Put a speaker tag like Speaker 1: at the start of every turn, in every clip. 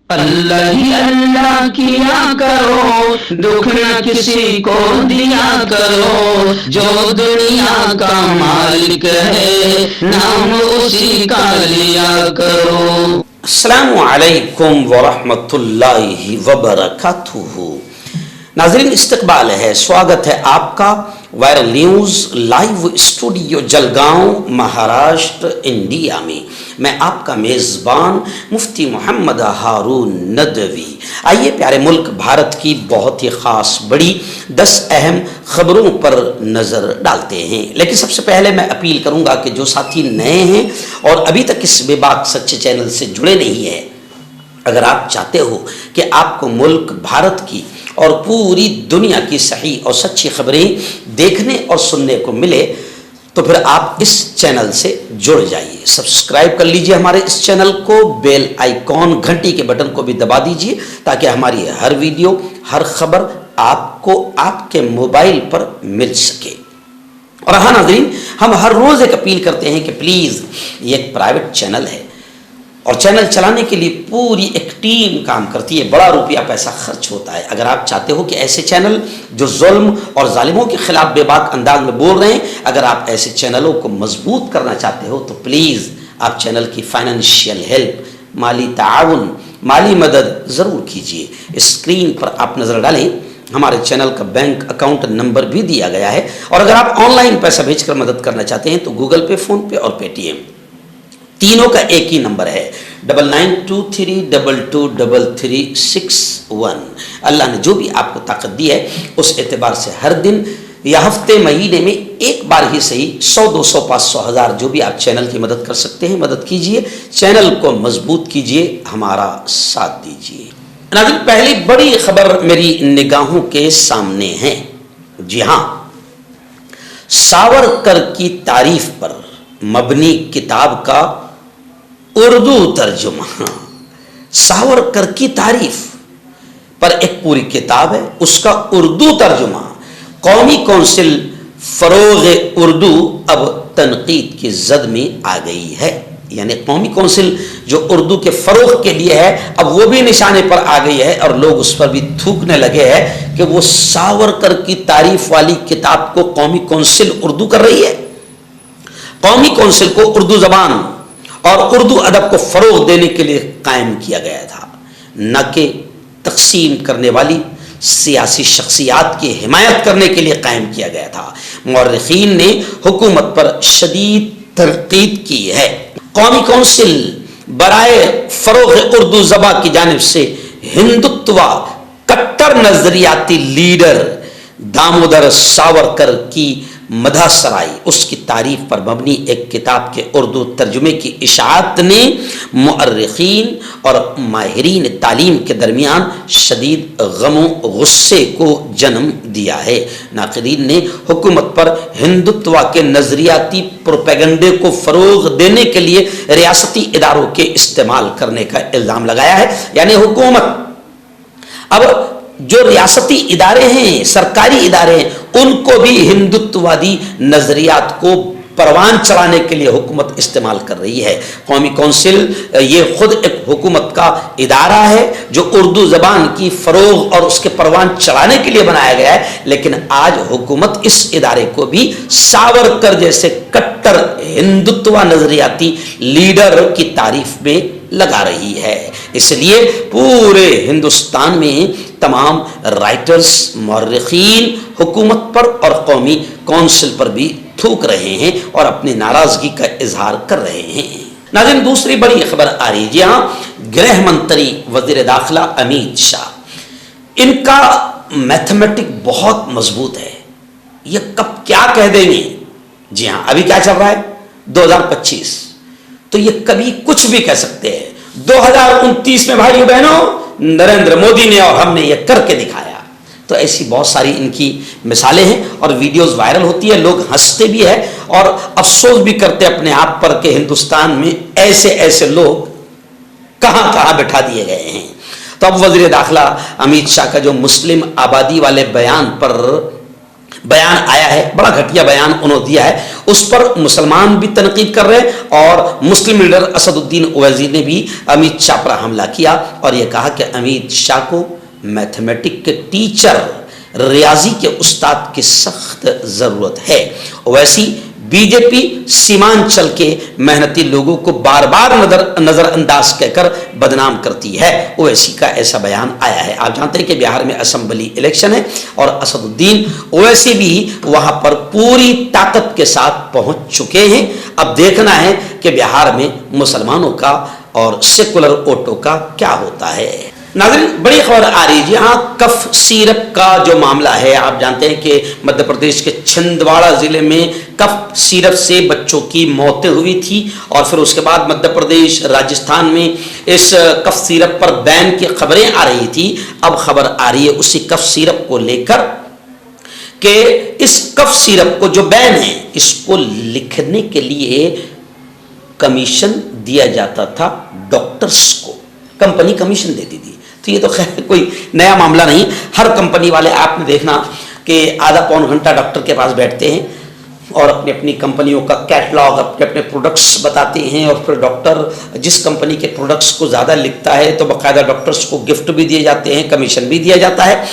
Speaker 1: اللہ ہی اللہ کیا کرو، دکھ نہ کسی کو دیا کرو، جو دنیا کا مالک ہے نام اسی کا لیا کرو۔
Speaker 2: السلام علیکم ورحمۃ اللہ وبرکاتہ۔ ناظرین استقبال ہے، سواگت ہے آپ کا viral news live studio Jalgaon Maharashtra India میں۔ میں آپ کا میزبان مفتی محمد ہارون ندوی۔ آئیے پیارے ملک بھارت کی بہت ہی خاص بڑی 10 اہم خبروں پر نظر ڈالتے ہیں، لیکن سب سے پہلے میں اپیل کروں گا کہ جو ساتھی نئے ہیں اور ابھی تک اس بے باک سچے چینل سے جڑے نہیں ہیں، اگر آپ چاہتے ہو کہ آپ کو ملک بھارت کی اور پوری دنیا کی صحیح اور سچی خبریں دیکھنے اور سننے کو ملے تو پھر آپ اس چینل سے جڑ جائیے، سبسکرائب کر لیجئے ہمارے اس چینل کو، بیل آئیکن گھنٹی کے بٹن کو بھی دبا دیجئے تاکہ ہماری ہر ویڈیو ہر خبر آپ کو آپ کے موبائل پر مل سکے۔ اور ہاں ناظرین، ہم ہر روز ایک اپیل کرتے ہیں کہ پلیز یہ ایک پرائیویٹ چینل ہے اور چینل چلانے کے لیے پوری ایک ٹیم کام کرتی ہے، بڑا روپیہ پیسہ خرچ ہوتا ہے۔ اگر آپ چاہتے ہو کہ ایسے چینل جو ظلم اور ظالموں کے خلاف بے باک انداز میں بول رہے ہیں، اگر آپ ایسے چینلوں کو مضبوط کرنا چاہتے ہو تو پلیز آپ چینل کی فائنینشیل ہیلپ، مالی تعاون، مالی مدد ضرور کیجیے۔ اسکرین پر آپ نظر ڈالیں، ہمارے چینل کا بینک اکاؤنٹ نمبر بھی دیا گیا ہے، اور اگر آپ آن لائن پیسہ بھیج کر مدد کرنا چاہتے ہیں تو گوگل پے، فون پے اور پے ٹی ایم تینوں کا ایک ہی نمبر ہے، 9923223361۔ اللہ نے جو بھی آپ کو طاقت دی ہے اس اعتبار سے ہر دن یا ہفتے مہینے میں ایک بار ہی صحیح 100 200 500 1000 جو بھی آپ چینل کی مدد کر سکتے ہیں مدد کیجئے، چینل کو مضبوط کیجئے، ہمارا ساتھ دیجئے۔ ناظرین پہلی بڑی خبر میری نگاہوں کے سامنے ہے، جی ہاں، ساورکر کی تعریف پر مبنی کتاب کا اردو ترجمہ۔ ساورکر کی تعریف پر ایک پوری کتاب ہے، اس کا اردو ترجمہ۔ قومی کونسل فروغ اردو اب تنقید کی زد میں آ گئی ہے، یعنی قومی کونسل جو اردو کے فروغ کے لیے ہے اب وہ بھی نشانے پر آ گئی ہے، اور لوگ اس پر بھی تھوکنے لگے ہیں کہ وہ ساورکر کی تعریف والی کتاب کو قومی کونسل اردو کر رہی ہے۔ قومی کونسل کو اردو زبان اور اردو ادب کو فروغ دینے کے لیے قائم کیا گیا تھا، نہ کہ تقسیم کرنے والی سیاسی شخصیات کی حمایت کرنے کے لیے قائم کیا گیا تھا۔ مورخین نے حکومت پر شدید تنقید کی ہے۔ قومی کونسل برائے فروغ اردو زبان کی جانب سے ہندوتوا کٹر نظریاتی لیڈر دامودر ساورکر کی مدح سرائی، اس کی تعریف پر مبنی ایک کتاب کے اردو ترجمے کی اشاعت نے مؤرخین اور ماہرین تعلیم کے درمیان شدید غم و غصے کو جنم دیا ہے۔ ناقدین نے حکومت پر ہندوتوا کے نظریاتی پروپیگنڈے کو فروغ دینے کے لیے ریاستی اداروں کے استعمال کرنے کا الزام لگایا ہے، یعنی حکومت اب جو ریاستی ادارے ہیں، سرکاری ادارے ہیں، ان کو بھی ہندوتوادی نظریات کو پروان چڑھانے کے لیے حکومت استعمال کر رہی ہے۔ قومی کونسل یہ خود ایک حکومت کا ادارہ ہے جو اردو زبان کی فروغ اور اس کے پروان چڑھانے کے لیے بنایا گیا ہے، لیکن آج حکومت اس ادارے کو بھی ساورکر جیسے کٹر ہندوتوا نظریاتی لیڈر کی تعریف میں لگا رہی ہے۔ اس لیے پورے ہندوستان میں تمام رائٹرز، مورخین حکومت پر اور قومی کونسل پر بھی تھوک رہے ہیں اور اپنی ناراضگی کا اظہار کر رہے ہیں۔ ناظرین دوسری بڑی خبر آ رہی ہے، جی ہاں، گرہ منتری وزیر داخلہ امیت شاہ، ان کا میتھمیٹک بہت مضبوط ہے، یہ کب کیا کہہ دیں گے۔ جی ہاں، ابھی کیا چل رہا ہے 2025، تو یہ کبھی کچھ بھی کہہ سکتے ہیں۔ 2029 میں بھائیو بہنوں نریندر مودی نے اور ہم نے یہ کر کے دکھایا۔ تو ایسی بہت ساری ان کی مثالیں ہیں اور ویڈیوز وائرل ہوتی ہے، لوگ ہنستے بھی ہیں اور افسوس بھی کرتے اپنے آپ پر کہ ہندوستان میں ایسے ایسے لوگ کہاں کہاں بٹھا دیے گئے ہیں۔ تو اب وزیر داخلہ امیت شاہ کا جو مسلم آبادی والے بیان پر بیان آیا ہے، بڑا گھٹیا بیان انہوں دیا ہے، اس پر مسلمان بھی تنقید کر رہے ہیں اور مسلم لیڈر اسد الدین اویسی نے بھی امیت شاہ پر حملہ کیا اور یہ کہا کہ امیت شاہ کو میتھمیٹک کے ٹیچر، ریاضی کے استاد کی سخت ضرورت ہے۔ اویسی بی جے پی سیمانچل کے محنتی لوگوں کو بار بار نظر انداز کہہ کر بدنام کرتی ہے، اویسی کا ایسا بیان آیا ہے۔ آپ جانتے ہیں کہ بہار میں اسمبلی الیکشن ہے اور اسد الدین اویسی بھی وہاں پر پوری طاقت کے ساتھ پہنچ چکے ہیں۔ اب دیکھنا ہے کہ بہار میں مسلمانوں کا اور سیکولر ووٹوں کا کیا ہوتا ہے۔ ناظرین، بڑی خبر آ رہی ہے جہاں کف سیرپ کا جو معاملہ ہے، آپ جانتے ہیں کہ مدھیہ پردیش کے چھندواڑہ ضلع میں کف سیرپ سے بچوں کی موتیں ہوئی تھی اور پھر اس کے بعد مدھیہ پردیش، راجستھان میں اس کف سیرپ پر بین کی خبریں آ رہی تھی۔ اب خبر آ رہی ہے اسی کف سیرپ کو لے کر کہ اس کف سیرپ کو جو بین ہے اس کو لکھنے کے لیے کمیشن دیا جاتا تھا ڈاکٹرز کو، کمپنی کمیشن دیتی تھی۔ تو یہ تو خیر کوئی نیا معاملہ نہیں، ہر کمپنی والے آپ نے دیکھنا کہ آدھا پون گھنٹہ ڈاکٹر کے پاس بیٹھتے ہیں اور اپنی اپنی کمپنیوں کا کیٹلاگ، اپنے اپنے پروڈکٹس بتاتے ہیں اور پھر ڈاکٹر جس کمپنی کے پروڈکٹس کو زیادہ لکھتا ہے تو باقاعدہ ڈاکٹرز کو گفٹ بھی دیے جاتے ہیں، کمیشن بھی دیا جاتا ہے۔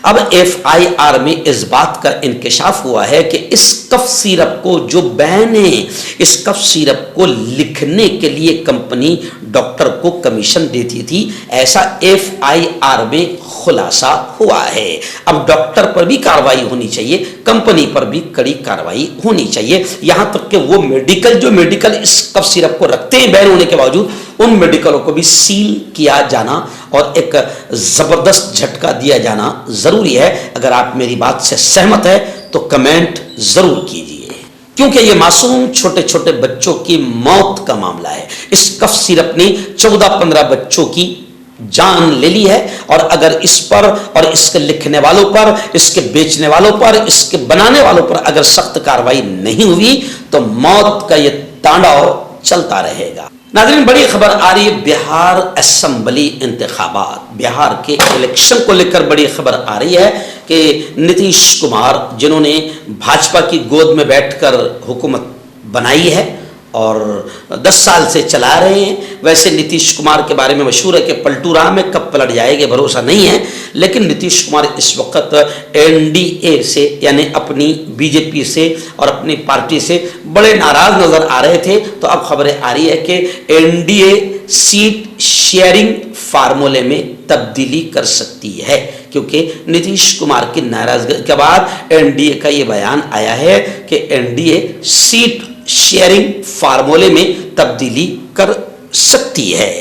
Speaker 2: اب ایف آئی آر میں اس بات کا انکشاف ہوا ہے کہ اس کف سیرپ کو جو بین ہے، اس کف سیرپ کو لکھنے کے لیے کمپنی ڈاکٹر کو کمیشن دیتی تھی، ایسا ایف آئی آر میں خلاصہ ہوا ہے۔ اب ڈاکٹر پر بھی کارروائی ہونی چاہیے، کمپنی پر بھی کڑی کارروائی ہونی چاہیے، یہاں تک کہ وہ میڈیکل اس کف سیرپ کو رکھتے ہیں بین ہونے کے باوجود، ان میڈیکلوں کو بھی سیل کیا جانا اور ایک زبردست جھٹکا دیا جانا ضروری ہے۔ اگر آپ میری بات سے سہمت ہے تو کمنٹ ضرور کیجئے، کیونکہ یہ معصوم چھوٹے چھوٹے بچوں کی موت کا معاملہ ہے۔ اس کف سیرپ نے 14-15 بچوں کی جان لے لی ہے اور اگر اس پر اور اس کے لکھنے والوں پر، اس کے بیچنے والوں پر، اس کے بنانے والوں پر اگر سخت کارروائی نہیں ہوئی تو موت کا یہ تانڈو چلتا رہے گا۔ ناظرین، بڑی خبر آ رہی ہے بہار اسمبلی انتخابات، بہار کے الیکشن کو لے کر بڑی خبر آ رہی ہے کہ نتیش کمار جنہوں نے بھاجپا کی گود میں بیٹھ کر حکومت بنائی ہے اور 10 سال سے چلا رہے ہیں، ویسے نتیش کمار کے بارے میں مشہور ہے کہ پلٹو راہ میں کب پلٹ جائے گا بھروسہ نہیں ہے، لیکن نتیش کمار اس وقت این ڈی اے سے یعنی اپنی بی جے پی سے اور اپنی پارٹی سے بڑے ناراض نظر آ رہے تھے۔ تو اب خبریں آ رہی ہے کہ N D A seat sharing فارمولے میں تبدیلی کر سکتی ہے، کیونکہ نتیش کمار کی ناراضگی کے بعد این ڈی اے کا یہ بیان آیا ہے کہ N D A seat sharing فارمولے میں تبدیلی کر سکتی ہے۔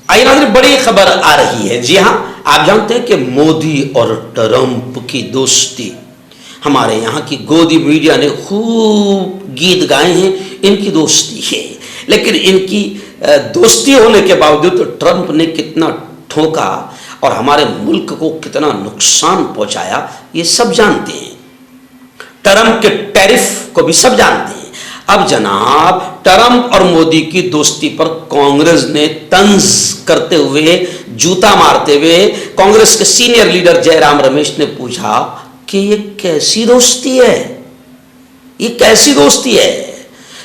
Speaker 2: آئیے ناظرین، بڑی خبر آ رہی ہے، جی ہاں، آپ جانتے ہیں کہ مودی اور ٹرمپ کی دوستی، ہمارے یہاں کی گودی میڈیا نے خوب گیت گائے ہیں ان کی دوستی ہے، لیکن ان کی دوستی ہونے کے باوجود ٹرمپ نے کتنا ٹھوکا اور ہمارے ملک کو کتنا نقصان پہنچایا یہ سب جانتے ہیں، ٹرمپ کے ٹیرف کو بھی سب جانتے ہیں۔ اب جناب ٹرمپ اور مودی کی دوستی پر کانگریس نے طنز کرتے ہوئے، جوتا مارتے ہوئے کانگریس کے سینئر لیڈر جے رام رمیش نے پوچھا کہ یہ کیسی دوستی ہے، یہ کیسی دوستی ہے،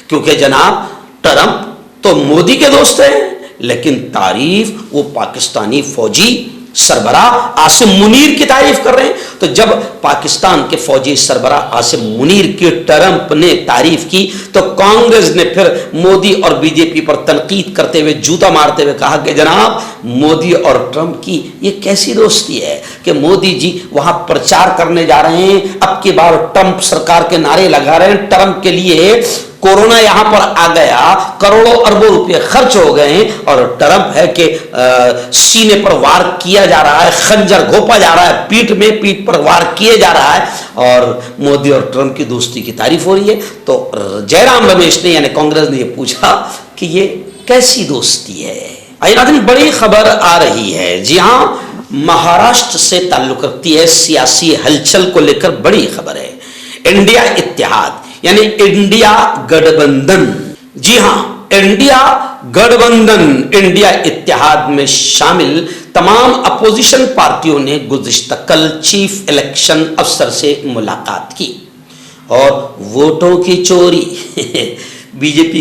Speaker 2: کیونکہ جناب ٹرمپ تو مودی کے دوست ہیں لیکن تعریف وہ پاکستانی فوجی سربراہ عاصم منیر کی تعریف کر رہے ہیں۔ تو جب پاکستان کے فوجی سربراہ عاصم منیر کی ٹرمپ نے تعریف کی تو کانگریس نے پھر مودی اور بی جے پی پر تنقید کرتے ہوئے، جوتا مارتے ہوئے کہا کہ جناب مودی اور ٹرمپ کی یہ کیسی دوستی ہے کہ مودی جی وہاں پرچار کرنے جا رہے ہیں، اب کی بار ٹرمپ سرکار کے نعرے لگا رہے ہیں، ٹرمپ کے لیے کورونا یہاں پر آ گیا، کروڑوں اربوں روپے خرچ ہو گئے ہیں اور ٹرمپ ہے کہ سینے پر وار کیا جا رہا ہے، خنجر گھوپا جا رہا ہے، پیٹ پر وار کیے جا رہا ہے اور مودی اور ٹرمپ کی دوستی کی تعریف ہو رہی ہے۔ تو جے رام رمیش نے یعنی کانگریس نے یہ پوچھا کہ یہ کیسی دوستی ہے۔ آئیے ناظرین، بڑی خبر آ رہی ہے، جی ہاں، مہاراشٹر سے تعلق رکھتی ہے، سیاسی ہلچل کو لے کر بڑی خبر ہے۔ انڈیا اتحاد یعنی انڈیا گٹھ بندھن، جی ہاں، انڈیا گٹھ بندھن، انڈیا اتحاد میں شامل تمام اپوزیشن پارٹیوں نے گزشتہ کل چیف الیکشن افسر سے ملاقات کی اور ووٹوں کی چوری بی جے پی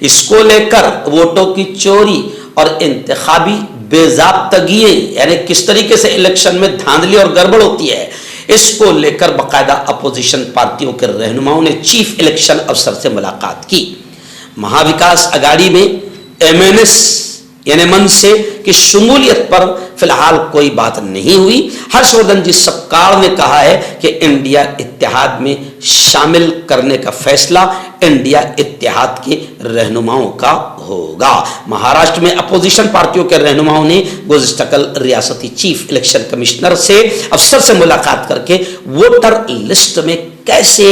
Speaker 2: اس کو لے کر ووٹوں کی چوری اور انتخابی بے ضابطگی, یعنی کس طریقے سے الیکشن میں دھاندلی اور گڑبڑ ہوتی ہے, اس کو لے کر باقاعدہ اپوزیشن پارٹیوں کے رہنماؤں نے چیف الیکشن افسر سے ملاقات کی. مہا وکاس اگاڑی میں MNS یعنی من سے کی شمولیت پر فی الحال کوئی بات نہیں ہوئی. ہرش وردھن جی سرکار نے کہا ہے کہ انڈیا اتحاد میں شامل کرنے کا فیصلہ انڈیا اتحاد کے رہنماؤں کا ہوگا. مہاراشٹر میں اپوزیشن پارٹیوں کے رہنماؤں نے گزشتہ کل ریاستی چیف الیکشن کمشنر سے افسر سے ملاقات کر کے ووٹر لسٹ میں کیسے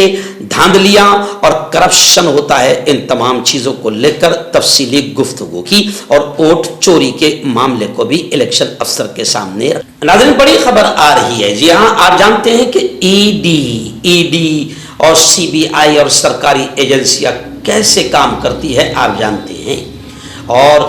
Speaker 2: دھاندلیاں اور کرپشن ہوتا ہے ان تمام چیزوں کو لے کر تفصیلی گفتگو کی اور ووٹ چوری کے معاملے کو بھی الیکشن افسر کے سامنے. ناظرین بڑی خبر آ رہی ہے. جی ہاں, آپ جانتے ہیں کہ ED اور CBI اور سرکاری ایجنسیاں کیسے کام کرتی ہے, آپ جانتے ہیں, اور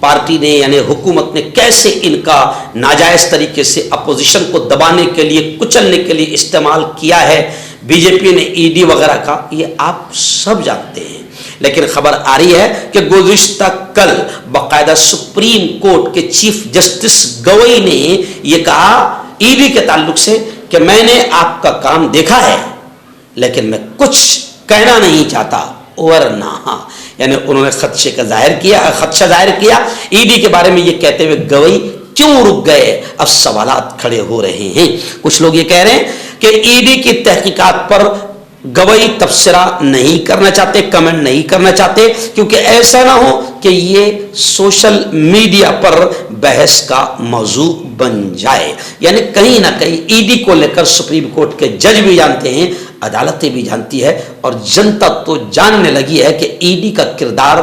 Speaker 2: پارٹی نے یعنی حکومت نے کیسے ان کا ناجائز طریقے سے اپوزیشن کو دبانے کے لیے, کچلنے کے لیے استعمال کیا ہے. بی جے پی نے ED وغیرہ کا, یہ آپ سب جانتے ہیں. لیکن خبر آ رہی ہے کہ گزشتہ کل باقاعدہ سپریم کورٹ کے چیف جسٹس گوئی نے یہ کہا ED کے تعلق سے کہ میں نے آپ کا کام دیکھا ہے لیکن میں کچھ کہنا نہیں چاہتا, ورنہ یعنی انہوں نے خدشہ ظاہر کیا ED کے بارے میں. یہ کہتے ہوئے گوئی کیوں رک گئے, اب سوالات کھڑے ہو رہے ہیں. کچھ لوگ یہ کہہ رہے ہیں کہ ED کی تحقیقات پر گوئی تبصرہ نہیں کرنا چاہتے, کمنٹ نہیں کرنا چاہتے, کیونکہ ایسا نہ ہو کہ یہ سوشل میڈیا پر بحث کا موضوع بن جائے. یعنی کہیں نہ کہیں ED کو لے کر سپریم کورٹ کے جج بھی جانتے ہیں, عدالتیں بھی جانتی ہے, اور جنتا تو جاننے لگی ہے کہ ED کا کردار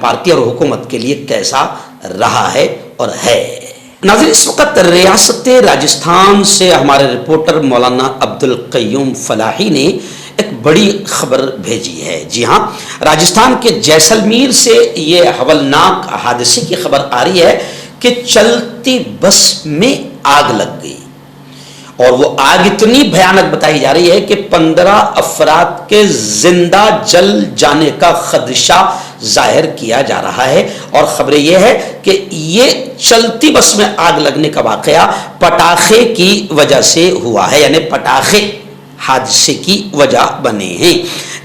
Speaker 2: پارٹی اور حکومت کے لیے کیسا رہا ہے اور ہے. ناظرین, اس وقت ریاست راجستھان سے ہمارے رپورٹر مولانا عبد القیوم فلاحی نے ایک بڑی خبر بھیجی ہے. جی ہاں, راجستھان کے جیسلمیر سے یہ ہولناک حادثے کی خبر آ رہی ہے کہ چلتی بس میں آگ لگ گئی, اور وہ آگ اتنی بھیانک بتائی جا رہی ہے کہ 15 افراد کے زندہ جل جانے کا خدشہ ظاہر کیا جا رہا ہے. اور خبر یہ ہے کہ یہ چلتی بس میں آگ لگنے کا واقعہ پٹاخے کی وجہ سے ہوا ہے, یعنی پٹاخے حادثے کی وجہ بنے ہیں.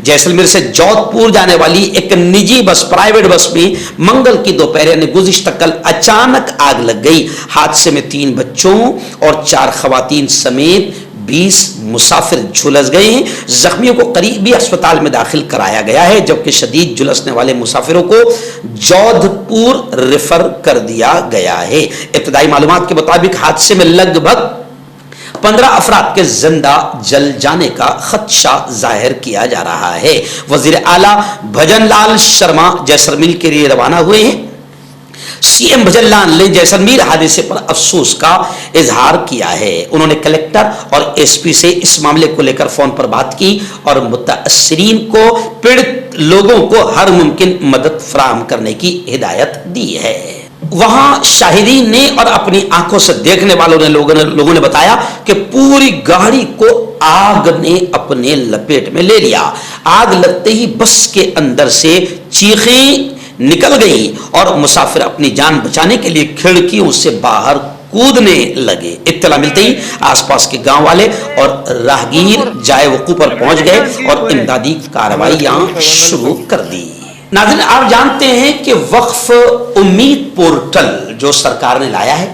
Speaker 2: جیسلمیر سے جودھ پور جانے والی ایک نجی بس, پرائیویٹ بس میں منگل کی دوپہر یعنی گزشتہ کل اچانک آگ لگ گئی. حادثے میں 3 بچوں اور 4 خواتین سمیت 20 مسافر جھلس گئے ہیں. زخمیوں کو قریبی اسپتال میں داخل کرایا گیا ہے, جبکہ شدید جھلسنے والے مسافروں کو جودھ پور ریفر کر دیا گیا ہے. ابتدائی معلومات کے مطابق حادثے میں لگ بھگ 15 افراد کے زندہ جل جانے کا خدشہ ظاہر کیا جا رہا ہے. وزیر اعلیٰ بھجن لال شرما جیسلمیر کے لیے روانہ ہوئے ہیں. CM بھجن لال نے جیسلمیر حادثے پر افسوس کا اظہار کیا ہے. انہوں نے کلکٹر اور SP سے اس معاملے کو لے کر فون پر بات کی اور متاثرین کو, پیڑت لوگوں کو ہر ممکن مدد فراہم کرنے کی ہدایت دی ہے. وہاں شاہدین نے اور اپنی آنکھوں سے دیکھنے والوں نے لوگوں نے بتایا کہ پوری گاڑی کو آگ نے اپنے لپیٹ میں لے لیا. آگ لگتے ہی بس کے اندر سے چیخیں نکل گئی اور مسافر اپنی جان بچانے کے لیے کھڑکیوں سے باہر کودنے لگے. اطلاع ملتے ہی آس پاس کے گاؤں والے اور راہگیر جائے وقوع پر پہنچ گئے اور امدادی کارروائیاں شروع کر دی. ناظرین, آپ جانتے ہیں کہ وقف امید پورٹل جو سرکار نے لایا ہے,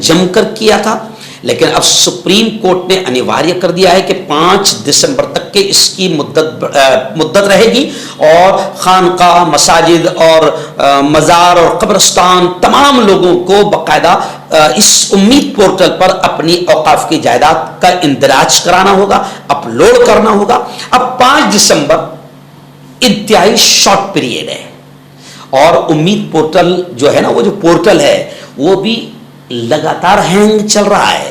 Speaker 2: جم کر کیا تھا, لیکن اب سپریم کورٹ نے انیواریہ کر دیا ہے کہ 5 دسمبر تک کے اس کی مدت رہے گی, اور خانقاہ, مساجد اور مزار اور قبرستان تمام لوگوں کو باقاعدہ اس امید پورٹل پر اپنی اوقاف کی جائیداد کا اندراج کرانا ہوگا, اپلوڈ کرنا ہوگا. اب 5 دسمبر انتہائی شارٹ پیریڈ ہے, اور امید پورٹل جو ہے نا, وہ جو پورٹل ہے وہ بھی لگاتار ہینگ چل رہا ہے.